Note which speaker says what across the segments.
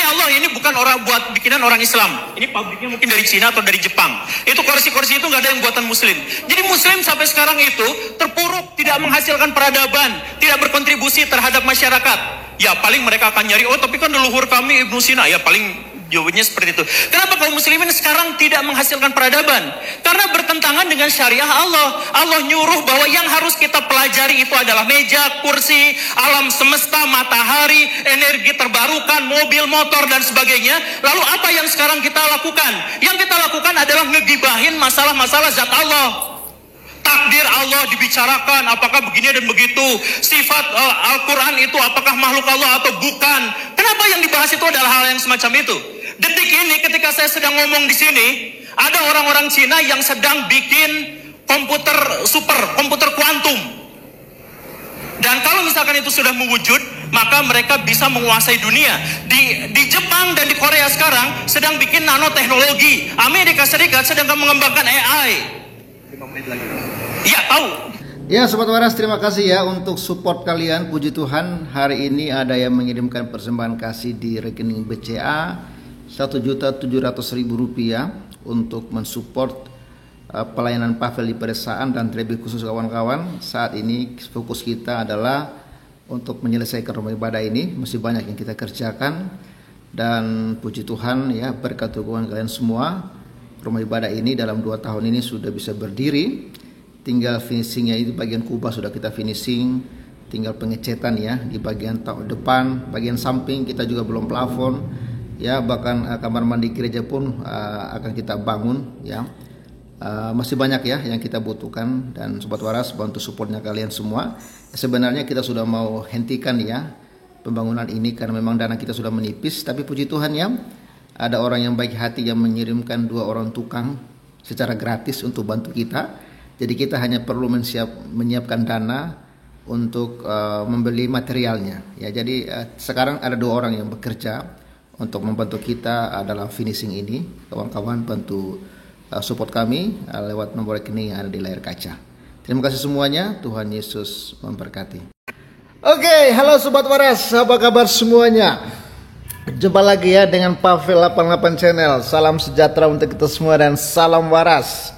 Speaker 1: Demi Allah, ini bukan orang buat bikinan orang Islam. Ini pabriknya mungkin dari Cina atau dari Jepang. Itu kursi-kursi itu nggak ada yang buatan Muslim. Jadi Muslim sampai sekarang itu terpuruk, tidak menghasilkan peradaban, tidak berkontribusi terhadap masyarakat. Ya paling mereka akan nyari, oh tapi kan leluhur kami Ibnu Sina. Ya paling jawabannya seperti itu. Kenapa kaum muslimin sekarang tidak menghasilkan peradaban? Karena bertentangan dengan syariah Allah. Allah nyuruh bahwa yang harus kita pelajari itu adalah meja, kursi, alam semesta, matahari, energi terbarukan, mobil, motor, dan sebagainya. Lalu apa yang sekarang kita lakukan? Yang kita lakukan adalah ngegibahin masalah-masalah zat Allah. Takdir Allah dibicarakan, apakah begini dan begitu. Sifat Al-Quran itu apakah makhluk Allah atau bukan. Kenapa yang dibahas itu adalah hal yang semacam itu? Detik ini ketika saya sedang ngomong di sini, ada orang-orang Cina yang sedang bikin komputer super, komputer kuantum. Dan kalau misalkan itu sudah mewujud, maka mereka bisa menguasai dunia. Di Jepang dan di Korea sekarang sedang bikin nanoteknologi. Amerika Serikat sedang mengembangkan AI. 5 menit lagi. Iya, tahu.
Speaker 2: Ya Sobat Waras, terima kasih ya untuk support kalian. Puji Tuhan, hari ini ada yang mengirimkan persembahan kasih di rekening BCA Rp1.700.000 untuk mensupport pelayanan Pavel di pedesaan dan terlebih khusus kawan-kawan. Saat ini fokus kita adalah untuk menyelesaikan rumah ibadah ini. Masih banyak yang kita kerjakan dan puji Tuhan ya, berkat dukungan kalian semua, rumah ibadah ini dalam 2 tahun ini sudah bisa berdiri. Tinggal finishingnya itu bagian kubah sudah kita finishing, tinggal pengecetan ya di bagian depan, bagian samping kita juga belum plafon ya, bahkan kamar mandi gereja pun akan kita bangun ya. Masih banyak ya yang kita butuhkan, dan Sobat Waras bantu supportnya kalian semua. Sebenarnya kita sudah mau hentikan ya pembangunan ini karena memang dana kita sudah menipis, tapi puji Tuhan ya, ada orang yang baik hati yang mengirimkan 2 orang tukang secara gratis untuk bantu kita. Jadi kita hanya perlu menyiapkan dana untuk membeli materialnya. Ya, jadi sekarang ada 2 orang yang bekerja untuk membantu kita dalam finishing ini. Kawan-kawan bantu support kami lewat nomor rekening yang ada di layar kaca. Terima kasih semuanya. Tuhan Yesus memberkati. Oke, halo Sobat Waras, apa kabar semuanya? Jumpa lagi ya dengan Pavel 88 Channel. Salam sejahtera untuk kita semua dan salam waras.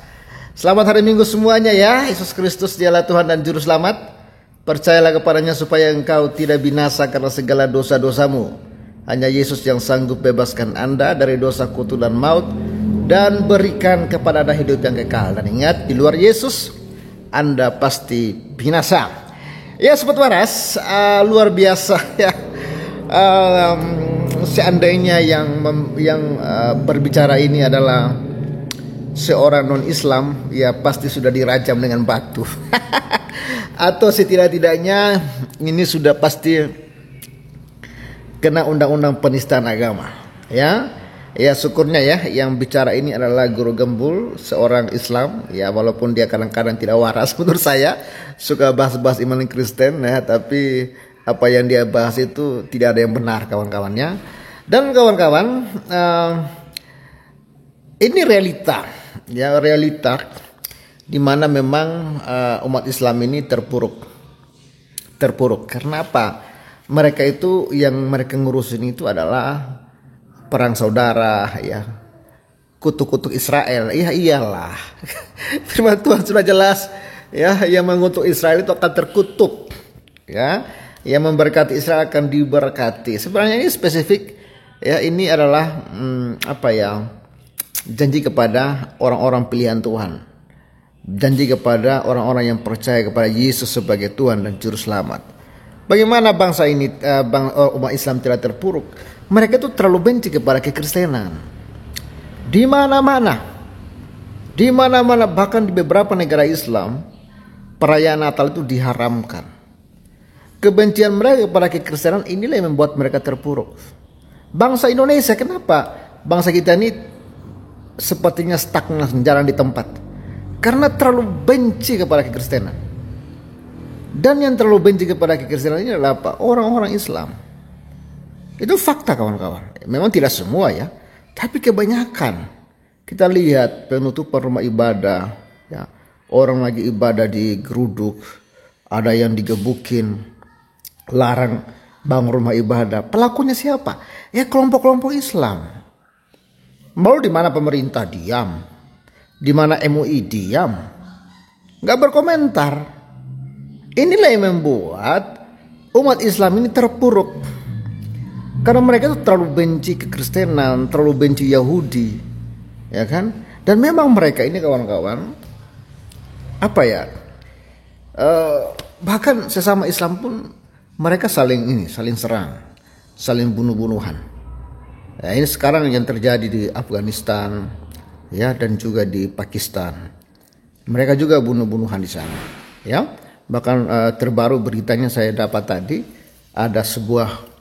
Speaker 2: Selamat hari Minggu semuanya ya. Yesus Kristus dialah Tuhan dan Juru Selamat. Percayalah kepadanya supaya engkau tidak binasa karena segala dosa-dosamu. Hanya Yesus yang sanggup bebaskan Anda dari dosa, kutuk dan maut, dan berikan kepada Anda hidup yang kekal. Dan ingat, di luar Yesus Anda pasti binasa. Ya Sobat Waras, luar biasa ya. Seandainya yang berbicara ini adalah seorang non-Islam, ya pasti sudah dirajam dengan batu. Atau setidak-tidaknya ini sudah pasti kena undang-undang penistaan agama. Ya syukurnya ya yang bicara ini adalah Guru Gembul, seorang Islam. Ya walaupun dia kadang-kadang tidak waras menurut saya, suka bahas-bahas iman Kristen ya, tapi apa yang dia bahas itu tidak ada yang benar kawan-kawannya. Dan kawan-kawan, ini realita ya, realita di mana memang umat Islam ini terpuruk. Karena apa? Mereka itu yang mereka ngurusin itu adalah perang saudara ya, kutuk-kutuk Israel. Ya iyalah. Firman Tuhan sudah jelas ya, yang mengutuk Israel itu akan terkutuk ya. Yang memberkati Israel akan diberkati. Sebenarnya ini spesifik ya, ini adalah janji kepada orang-orang pilihan Tuhan. Janji kepada orang-orang yang percaya kepada Yesus sebagai Tuhan dan Juru Selamat. Bagaimana bangsa ini, umat Islam tidak terpuruk? Mereka itu terlalu benci kepada kekristenan. Di mana-mana, bahkan di beberapa negara Islam, perayaan Natal itu diharamkan. Kebencian mereka kepada kekristenan inilah yang membuat mereka terpuruk. Bangsa Indonesia, kenapa bangsa kita ini sepertinya stagnan, jalan di tempat? Karena terlalu benci kepada kekristenan. Dan yang terlalu benci kepada kekristenan ini adalah apa? Orang-orang Islam. Itu fakta kawan-kawan. Memang tidak semua ya, tapi kebanyakan. Kita lihat penutupan rumah ibadah ya, orang lagi ibadah di geruduk, ada yang digebukin, larang bangun rumah ibadah. Pelakunya siapa? Ya kelompok-kelompok Islam. Lalu di mana pemerintah diam, di mana MUI diam, nggak berkomentar. Inilah yang membuat umat Islam ini terpuruk. Karena mereka itu terlalu benci kekristenan, terlalu benci Yahudi, ya kan? Dan memang mereka ini kawan-kawan, bahkan sesama Islam pun mereka saling serang, saling bunuh-bunuhan. Nah, ini sekarang yang terjadi di Afghanistan, ya, dan juga di Pakistan. Mereka juga bunuh-bunuhan di sana, ya. Bahkan terbaru beritanya saya dapat tadi ada sebuah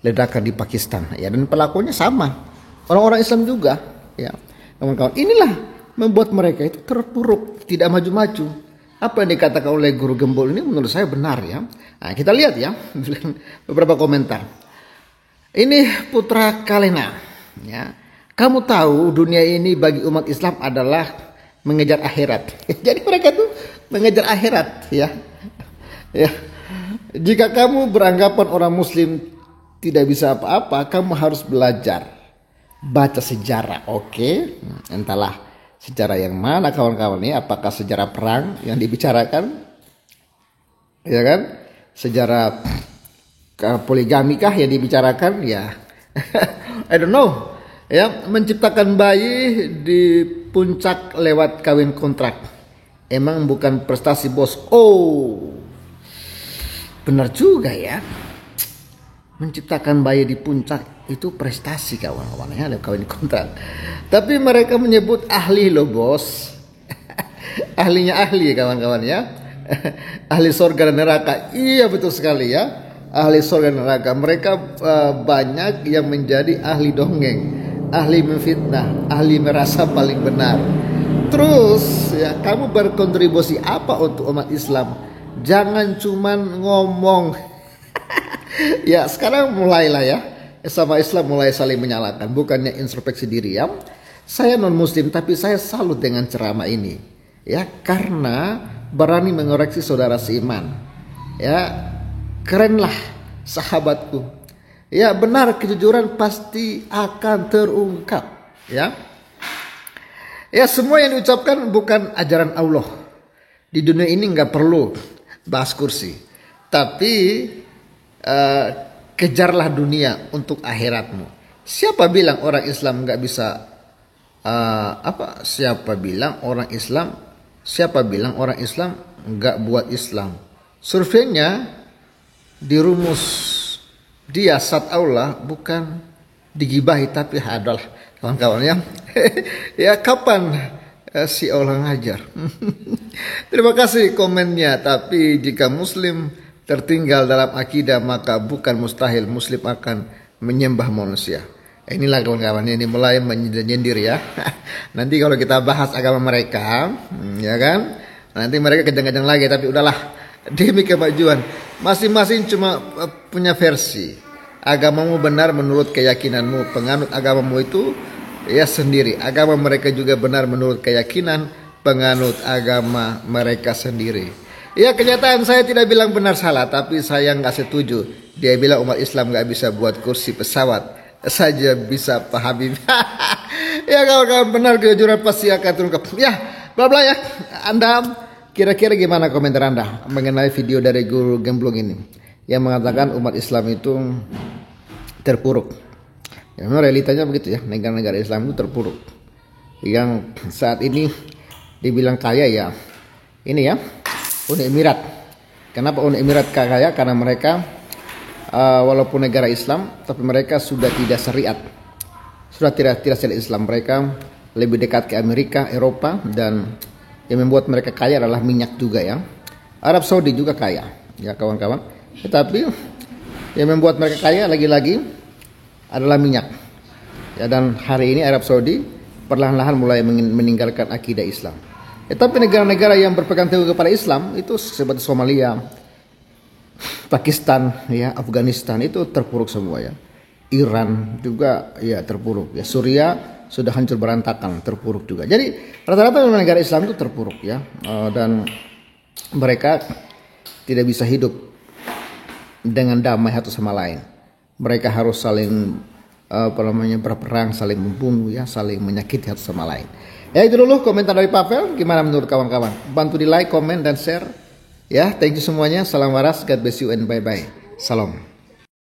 Speaker 2: ledakan di Pakistan, ya, dan pelakunya sama orang-orang Islam juga, ya. Kawan-kawan, inilah membuat mereka itu terpuruk, tidak maju-maju. Apa yang dikatakan oleh Guru Gembul ini menurut saya benar, ya. Nah, kita lihat ya beberapa komentar. Ini Putra Kalena, ya. Kamu tahu dunia ini bagi umat Islam adalah mengejar akhirat. Jadi mereka tuh mengejar akhirat, ya. Ya. Jika kamu beranggapan orang Muslim tidak bisa apa-apa, kamu harus belajar baca sejarah. Oke, entahlah sejarah yang mana kawan-kawan ini. Apakah sejarah perang yang dibicarakan, ya kan? Sejarah poligamikah yang dibicarakan, ya. I don't know. Ya, menciptakan bayi di puncak lewat kawin kontrak. Emang bukan prestasi, bos. Oh, benar juga ya. Menciptakan bayi di puncak itu prestasi kawan-kawan, ya, ada kawin kontrak. Tapi mereka menyebut ahli loh, bos. Ahlinya ahli kawan-kawan, ya. Ahli surga dan neraka. Iya, betul sekali, ya. Ahli surga dan neraka. Mereka banyak yang menjadi ahli dongeng, ahli memfitnah, ahli merasa paling benar. Terus, ya, kamu berkontribusi apa untuk umat Islam? Jangan cuman ngomong. Ya, sekarang mulailah, ya, sama Islam mulai saling menyalahkan, bukannya introspeksi diri, ya. Saya non Muslim tapi saya salut dengan ceramah ini, ya, karena berani mengoreksi saudara seiman. Ya, kerenlah sahabatku. Ya, benar, kejujuran pasti akan terungkap, ya. Ya, semua yang diucapkan bukan ajaran Allah. Di dunia ini nggak perlu bahas kursi, tapi kejarlah dunia untuk akhiratmu. Siapa bilang orang Islam nggak bisa Siapa bilang orang Islam nggak buat Islam? Surveinya dirumus dia sat Allah, bukan digibahi tapi adalah kawan-kawan, ya. Ya, kapan si Allah ngajar? Terima kasih komennya. Tapi jika Muslim tertinggal dalam akidah, maka bukan mustahil Muslim akan menyembah manusia. Inilah kawan-kawan, ini mulai menyindir, ya. Nanti kalau kita bahas agama mereka, ya kan, nanti mereka kejang-kejang lagi. Tapi udahlah, demi kemajuan, masing-masing cuma punya versi. Agamamu benar menurut keyakinanmu, penganut agamamu itu ya sendiri. Agama mereka juga benar menurut keyakinan penganut agama mereka sendiri. Ya, kenyataan saya tidak bilang benar salah, tapi saya nggak setuju. Dia bilang umat Islam nggak bisa buat kursi pesawat, saja bisa pahami. Ya, kalau benar kejujuran pasti akan terungkap. Ya, bla bla, ya. Anda kira-kira gimana komentar Anda mengenai video dari Guru Gemblong ini yang mengatakan umat Islam itu terpuruk? Ya, memang realitanya begitu, ya. Negara-negara Islam itu terpuruk. Yang saat ini dibilang kaya, ya, ini, ya, Uni Emirat. Kenapa Uni Emirat kaya? Karena mereka walaupun negara Islam, tapi mereka sudah tidak syariat, sudah tidak syariat Islam. Mereka lebih dekat ke Amerika, Eropa, dan yang membuat mereka kaya adalah minyak juga, ya. Arab Saudi juga kaya, ya kawan-kawan. Tetapi yang membuat mereka kaya lagi-lagi adalah minyak, ya. Dan hari ini Arab Saudi perlahan-lahan mulai meninggalkan akidah Islam. Tapi negara-negara yang berpegang teguh kepada Islam itu seperti Somalia, Pakistan, ya, Afghanistan itu terpuruk semua, ya. Iran juga, ya, terpuruk, ya. Suriah sudah hancur berantakan, terpuruk juga. Jadi rata-rata negara Islam itu terpuruk, ya. Dan mereka tidak bisa hidup dengan damai satu sama lain. Mereka harus saling berperang, saling membunuh ya, saling menyakiti satu sama lain. Ya itu dulu komentar dari Pavel. Gimana menurut kawan-kawan? Bantu di like, komen dan share. Ya, thank you semuanya. Salam waras, God bless you and bye bye. Salam.